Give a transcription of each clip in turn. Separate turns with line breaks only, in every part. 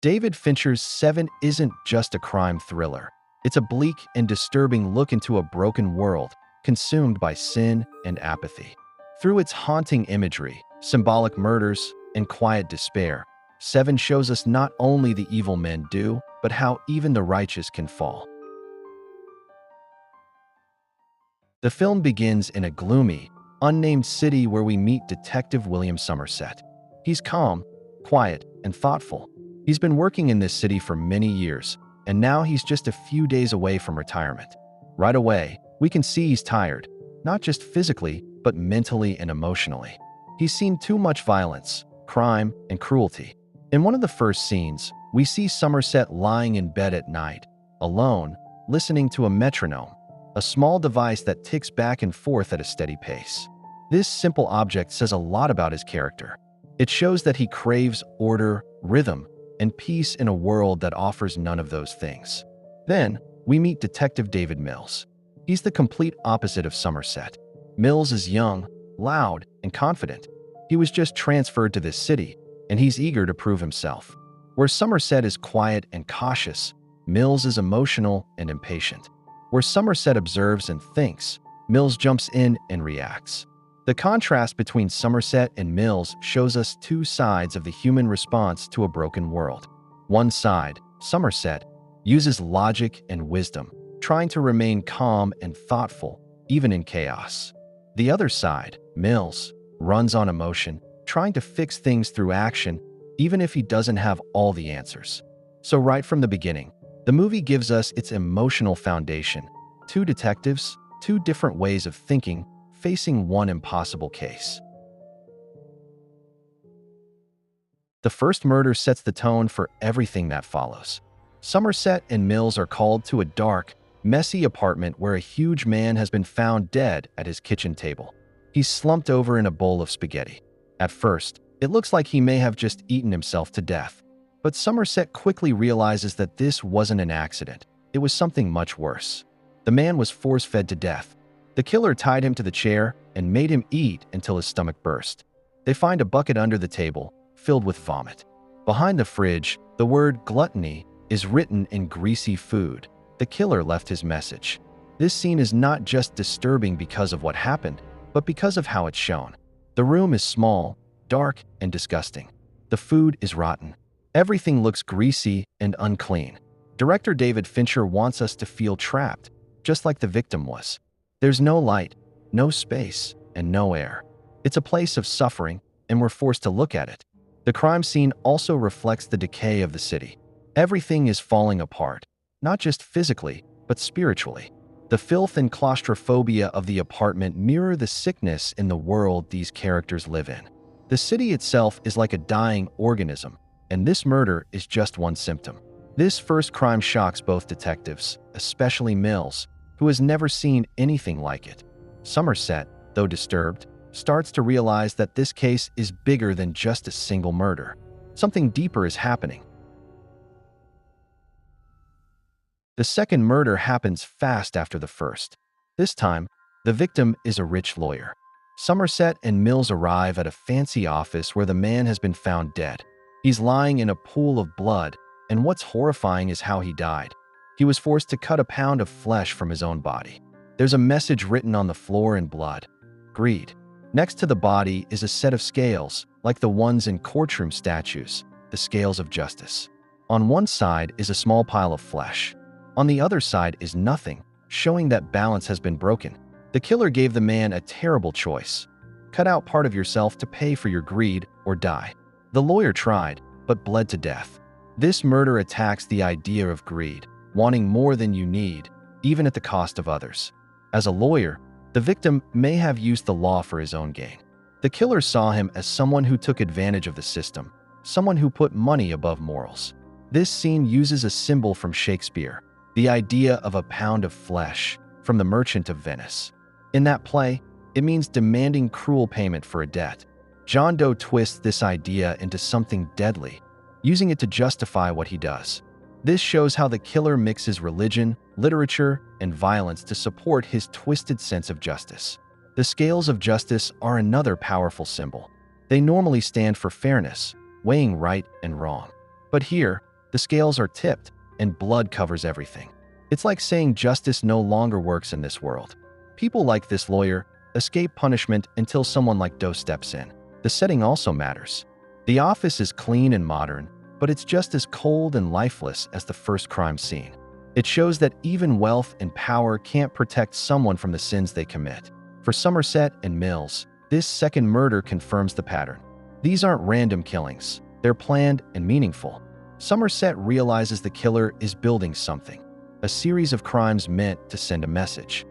David Fincher's Seven isn't just a crime thriller. It's a bleak and disturbing look into a broken world consumed by sin and apathy. Through its haunting imagery, symbolic murders, and quiet despair, Seven shows us not only the evil men do, but how even the righteous can fall. The film begins in a gloomy, unnamed city where we meet Detective William Somerset. He's calm, quiet, and thoughtful. He's been working in this city for many years, and now he's just a few days away from retirement. Right away, we can see he's tired, not just physically, but mentally and emotionally. He's seen too much violence, crime, and cruelty. In one of the first scenes, we see Somerset lying in bed at night, alone, listening to a metronome, a small device that ticks back and forth at a steady pace. This simple object says a lot about his character. It shows that he craves order, rhythm, and peace in a world that offers none of those things. Then, we meet Detective David Mills. He's the complete opposite of Somerset. Mills is young, loud, and confident. He was just transferred to this city, and he's eager to prove himself. Where Somerset is quiet and cautious, Mills is emotional and impatient. Where Somerset observes and thinks, Mills jumps in and reacts. The contrast between Somerset and Mills shows us two sides of the human response to a broken world. One side, Somerset, uses logic and wisdom, trying to remain calm and thoughtful, even in chaos. The other side, Mills, runs on emotion, trying to fix things through action, even if he doesn't have all the answers. So right from the beginning, the movie gives us its emotional foundation. Two detectives, two different ways of thinking, facing one impossible case. The first murder sets the tone for everything that follows. Somerset and Mills are called to a dark, messy apartment where a huge man has been found dead at his kitchen table. He's slumped over in a bowl of spaghetti. At first, it looks like he may have just eaten himself to death. But Somerset quickly realizes that this wasn't an accident. It was something much worse. The man was force-fed to death. The killer tied him to the chair and made him eat until his stomach burst. They find a bucket under the table, filled with vomit. Behind the fridge, the word gluttony is written in greasy food. The killer left his message. This scene is not just disturbing because of what happened, but because of how it's shown. The room is small, dark, and disgusting. The food is rotten. Everything looks greasy and unclean. Director David Fincher wants us to feel trapped, just like the victim was. There's no light, no space, and no air. It's a place of suffering, and we're forced to look at it. The crime scene also reflects the decay of the city. Everything is falling apart, not just physically, but spiritually. The filth and claustrophobia of the apartment mirror the sickness in the world these characters live in. The city itself is like a dying organism, and this murder is just one symptom. This first crime shocks both detectives, especially Mills, who has never seen anything like it. Somerset, though disturbed, starts to realize that this case is bigger than just a single murder. Something deeper is happening. The second murder happens fast after the first. This time, the victim is a rich lawyer. Somerset and Mills arrive at a fancy office where the man has been found dead. He's lying in a pool of blood, and what's horrifying is how he died. He was forced to cut a pound of flesh from his own body. There's a message written on the floor in blood: greed. Next to the body is a set of scales, like the ones in courtroom statues, the scales of justice. On one side is a small pile of flesh. On the other side is nothing, showing that balance has been broken. The killer gave the man a terrible choice: cut out part of yourself to pay for your greed or die. The lawyer tried, but bled to death. This murder attacks the idea of greed, wanting more than you need, even at the cost of others. As a lawyer, the victim may have used the law for his own gain. The killer saw him as someone who took advantage of the system, someone who put money above morals. This scene uses a symbol from Shakespeare, the idea of a pound of flesh, from The Merchant of Venice. In that play, it means demanding cruel payment for a debt. John Doe twists this idea into something deadly, using it to justify what he does. This shows how the killer mixes religion, literature, and violence to support his twisted sense of justice. The scales of justice are another powerful symbol. They normally stand for fairness, weighing right and wrong. But here, The scales are tipped, and blood covers everything. It's like saying justice no longer works in this world. People like this lawyer escape punishment until someone like Doe steps in. The setting also matters. The office is clean and modern, but it's just as cold and lifeless as the first crime scene. It shows that even wealth and power can't protect someone from the sins they commit. For Somerset and Mills, this second murder confirms the pattern. These aren't random killings. They're planned and meaningful. Somerset realizes the killer is building something, a series of crimes meant to send a message.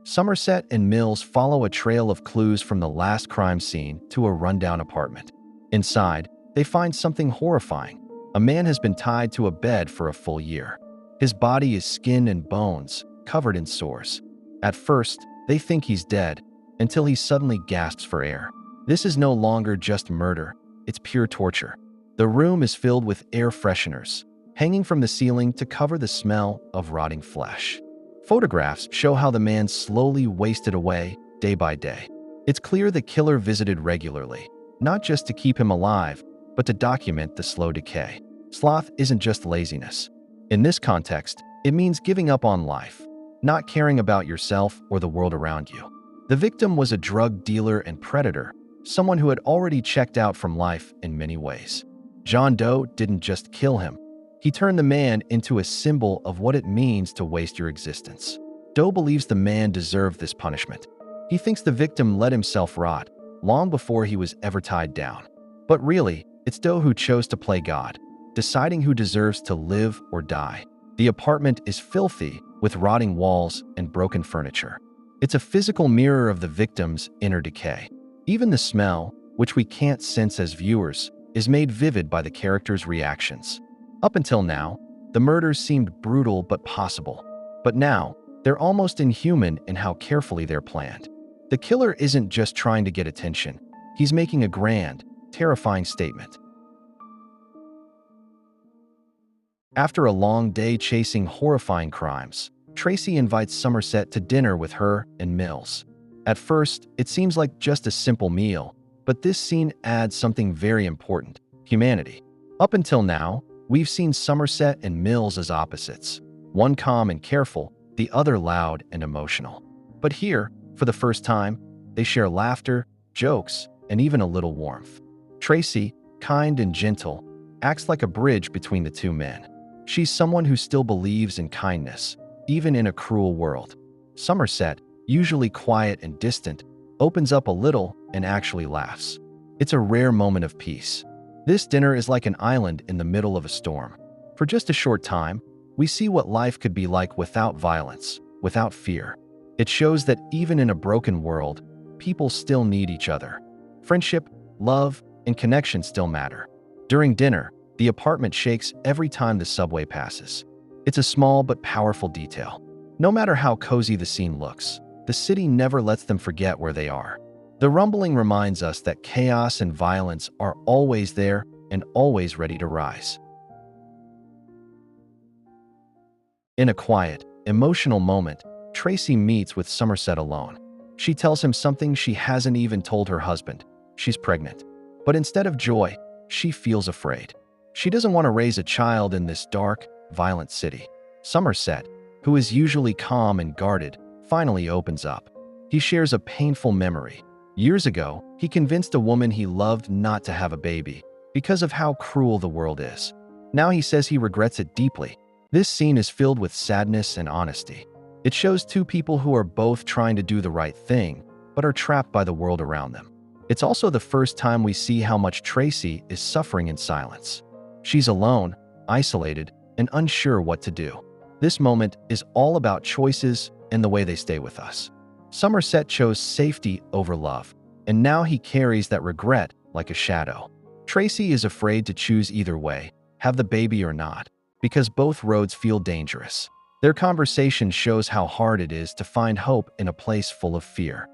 Somerset and Mills follow a trail of clues from the last crime scene to a rundown apartment. Inside, they find something horrifying. A man has been tied to a bed for a full year. His body is skin and bones, covered in sores. At first, they think he's dead, until he suddenly gasps for air. This is no longer just murder, it's pure torture. The room is filled with air fresheners, hanging from the ceiling to cover the smell of rotting flesh. Photographs show how the man slowly wasted away day by day. It's clear the killer visited regularly, not just to keep him alive, but to document the slow decay. Sloth isn't just laziness. In this context, it means giving up on life, not caring about yourself or the world around you. The victim was a drug dealer and predator, someone who had already checked out from life in many ways. John Doe didn't just kill him. He turned the man into a symbol of what it means to waste your existence. Doe believes the man deserved this punishment. He thinks the victim let himself rot long before he was ever tied down. But really, it's Doe who chose to play God, deciding who deserves to live or die. The apartment is filthy, with rotting walls and broken furniture. It's a physical mirror of the victim's inner decay. Even the smell, which we can't sense as viewers, is made vivid by the characters' reactions. Up until now, the murders seemed brutal but possible. But now, they're almost inhuman in how carefully they're planned. The killer isn't just trying to get attention. He's making a grand, terrifying statement. After a long day chasing horrifying crimes, Tracy invites Somerset to dinner with her and Mills. At first, it seems like just a simple meal, but this scene adds something very important: humanity. Up until now, we've seen Somerset and Mills as opposites, one calm and careful, the other loud and emotional. But here, for the first time, they share laughter, jokes, and even a little warmth. Tracy, kind and gentle, acts like a bridge between the two men. She's someone who still believes in kindness, even in a cruel world. Somerset, usually quiet and distant, opens up a little and actually laughs. It's a rare moment of peace. This dinner is like an island in the middle of a storm. For just a short time, we see what life could be like without violence, without fear. It shows that even in a broken world, people still need each other. Friendship, love, and connection still matter. During dinner, the apartment shakes every time the subway passes. It's a small but powerful detail. No matter how cozy the scene looks, the city never lets them forget where they are. The rumbling reminds us that chaos and violence are always there and always ready to rise. In a quiet, emotional moment, Tracy meets with Somerset alone. She tells him something she hasn't even told her husband. She's pregnant. But instead of joy, she feels afraid. She doesn't want to raise a child in this dark, violent city. Somerset, who is usually calm and guarded, finally opens up. He shares a painful memory. Years ago, he convinced a woman he loved not to have a baby because of how cruel the world is. Now he says he regrets it deeply. This scene is filled with sadness and honesty. It shows two people who are both trying to do the right thing, but are trapped by the world around them. It's also the first time we see how much Tracy is suffering in silence. She's alone, isolated, and unsure what to do. This moment is all about choices and the way they stay with us. Somerset chose safety over love, and now he carries that regret like a shadow. Tracy is afraid to choose either way, have the baby or not, because both roads feel dangerous. Their conversation shows how hard it is to find hope in a place full of fear.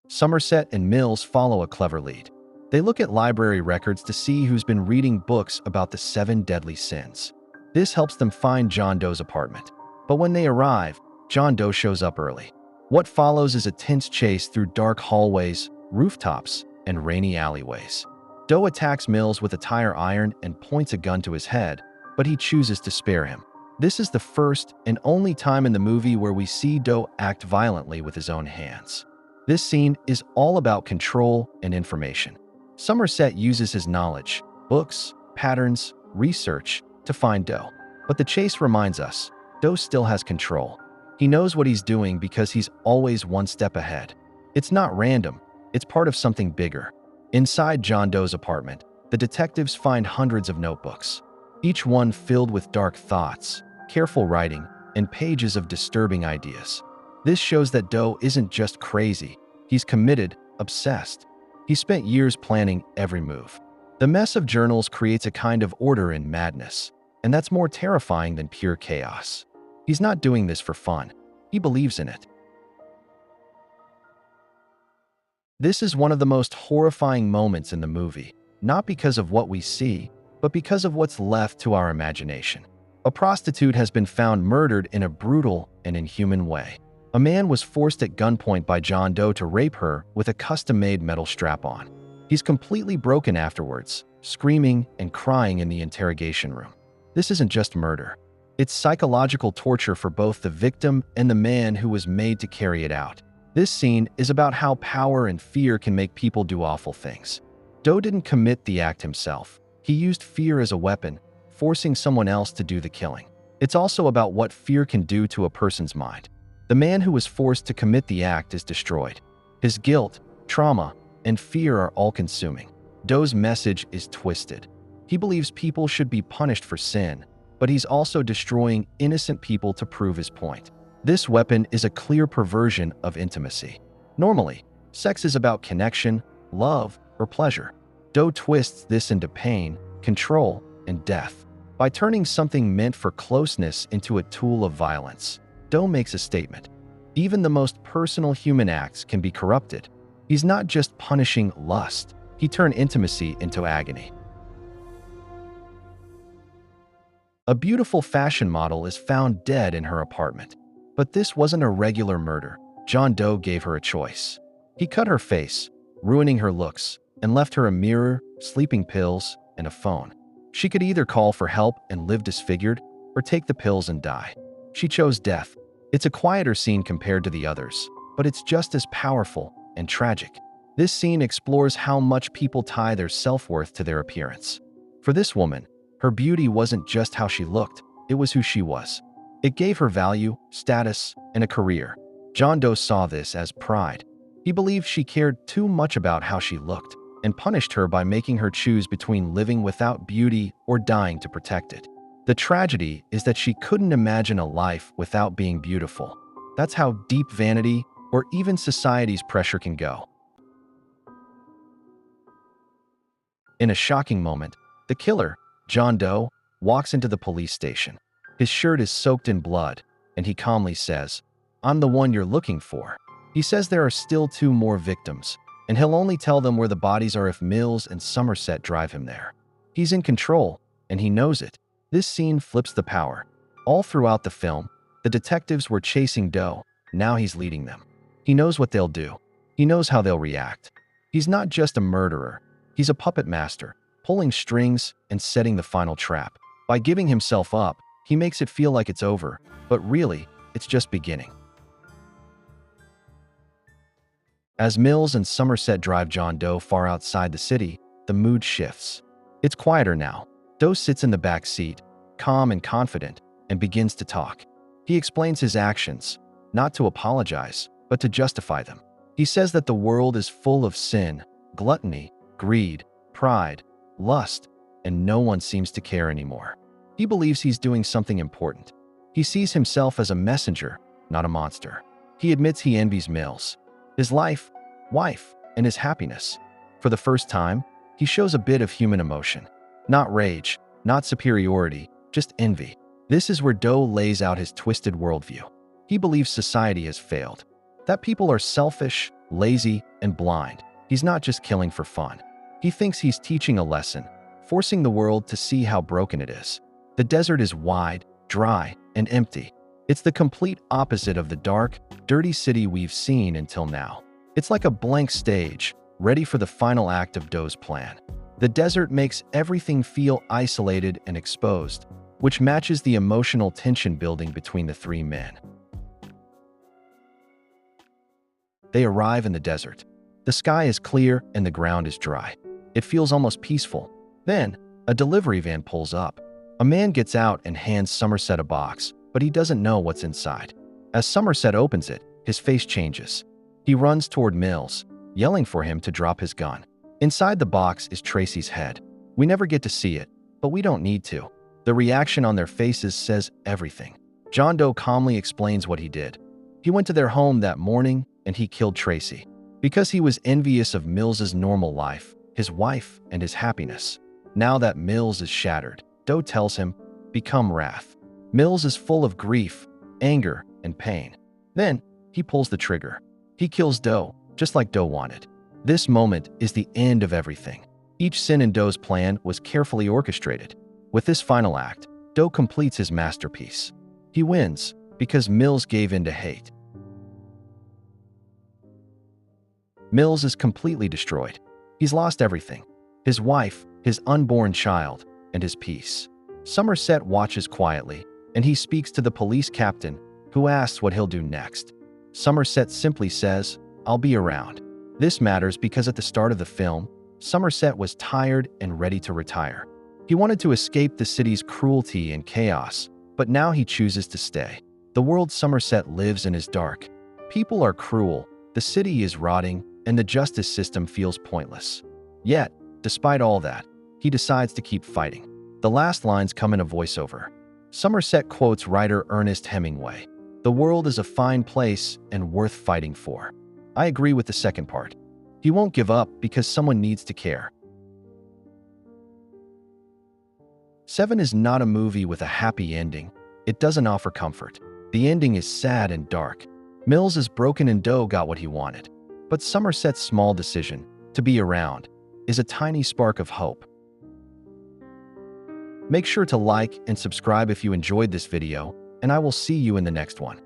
Somerset and Mills follow a clever lead. They look at library records to see who's been reading books about the 7 deadly sins. This helps them find John Doe's apartment. But when they arrive, John Doe shows up early. What follows is a tense chase through dark hallways, rooftops, and rainy alleyways. Do attacks Mills with a tire iron and points a gun to his head, but he chooses to spare him. This is the first and only time in the movie where we see Do act violently with his own hands. This scene is all about control and information. Somerset uses his knowledge, books, patterns, research to find Do. But the chase reminds us, Do still has control. He knows what he's doing because he's always one step ahead. It's not random, it's part of something bigger. Inside John Doe's apartment, the detectives find hundreds of notebooks, each one filled with dark thoughts, careful writing, and pages of disturbing ideas. This shows that Do isn't just crazy, he's committed, obsessed. He spent years planning every move. The mess of journals creates a kind of order in madness, and that's more terrifying than pure chaos. He's not doing this for fun, he believes in it. This is one of the most horrifying moments in the movie, not because of what we see, but because of what's left to our imagination. A prostitute has been found murdered in a brutal and inhuman way. A man was forced at gunpoint by John Doe to rape her with a custom-made metal strap-on. He's completely broken afterwards, screaming and crying in the interrogation room. This isn't just murder. It's psychological torture for both the victim and the man who was made to carry it out. This scene is about how power and fear can make people do awful things. Doe didn't commit the act himself. He used fear as a weapon, forcing someone else to do the killing. It's also about what fear can do to a person's mind. The man who was forced to commit the act is destroyed. His guilt, trauma, and fear are all-consuming. Doe's message is twisted. He believes people should be punished for sin, but he's also destroying innocent people to prove his point. This weapon is a clear perversion of intimacy. Normally, sex is about connection, love, or pleasure. Doe twists this into pain, control, and death. By turning something meant for closeness into a tool of violence, Doe makes a statement. Even the most personal human acts can be corrupted. He's not just punishing lust, he turned intimacy into agony. A beautiful fashion model is found dead in her apartment. But this wasn't a regular murder. John Doe gave her a choice. He cut her face, ruining her looks, and left her a mirror, sleeping pills, and a phone. She could either call for help and live disfigured, or take the pills and die. She chose death. It's a quieter scene compared to the others, but it's just as powerful and tragic. This scene explores how much people tie their self-worth to their appearance. For this woman, her beauty wasn't just how she looked, it was who she was. It gave her value, status, and a career. John Doe saw this as pride. He believed she cared too much about how she looked, and punished her by making her choose between living without beauty or dying to protect it. The tragedy is that she couldn't imagine a life without being beautiful. That's how deep vanity or even society's pressure can go. In a shocking moment, the killer, John Doe, walks into the police station. His shirt is soaked in blood, and he calmly says, "I'm the one you're looking for." He says there are still 2 more victims, and he'll only tell them where the bodies are if Mills and Somerset drive him there. He's in control, and he knows it. This scene flips the power. All throughout the film, the detectives were chasing Doe, now he's leading them. He knows what they'll do. He knows how they'll react. He's not just a murderer, he's a puppet master, pulling strings and setting the final trap. By giving himself up, he makes it feel like it's over, but really, it's just beginning. As Mills and Somerset drive John Doe far outside the city, the mood shifts. It's quieter now. Doe sits in the back seat, calm and confident, and begins to talk. He explains his actions, not to apologize, but to justify them. He says that the world is full of sin, gluttony, greed, pride, lust, and no one seems to care anymore. He believes he's doing something important. He sees himself as a messenger, not a monster. He admits he envies Mills, his life, wife, and his happiness. For the first time, he shows a bit of human emotion. Not rage, not superiority, just envy. This is where Doe lays out his twisted worldview. He believes society has failed, that people are selfish, lazy, and blind. He's not just killing for fun. He thinks he's teaching a lesson, forcing the world to see how broken it is. The desert is wide, dry, and empty. It's the complete opposite of the dark, dirty city we've seen until now. It's like a blank stage, ready for the final act of Do's plan. The desert makes everything feel isolated and exposed, which matches the emotional tension building between the three men. They arrive in the desert. The sky is clear and the ground is dry. It feels almost peaceful. Then, a delivery van pulls up. A man gets out and hands Somerset a box, but he doesn't know what's inside. As Somerset opens it, his face changes. He runs toward Mills, yelling for him to drop his gun. Inside the box is Tracy's head. We never get to see it, but we don't need to. The reaction on their faces says everything. John Doe calmly explains what he did. He went to their home that morning and he killed Tracy because he was envious of Mills's normal life, his wife, and his happiness. Now that Mills is shattered, Doe tells him, "Become wrath." Mills is full of grief, anger, and pain. Then, he pulls the trigger. He kills Doe, just like Doe wanted. This moment is the end of everything. Each sin in Doe's plan was carefully orchestrated. With this final act, Doe completes his masterpiece. He wins because Mills gave in to hate. Mills is completely destroyed. He's lost everything: his wife, his unborn child, and his peace. Somerset watches quietly, and he speaks to the police captain, who asks what he'll do next. Somerset simply says, "I'll be around." This matters because at the start of the film, Somerset was tired and ready to retire. He wanted to escape the city's cruelty and chaos, but now he chooses to stay. The world Somerset lives in is dark. People are cruel, the city is rotting, and the justice system feels pointless. Yet, despite all that, he decides to keep fighting. The last lines come in a voiceover. Somerset quotes writer Ernest Hemingway, "The world is a fine place and worth fighting for." I agree with the second part. He won't give up because someone needs to care. Se7en is not a movie with a happy ending. It doesn't offer comfort. The ending is sad and dark. Mills is broken and Doe got what he wanted. But Somerset's small decision, to be around, is a tiny spark of hope. Make sure to like and subscribe if you enjoyed this video, and I will see you in the next one.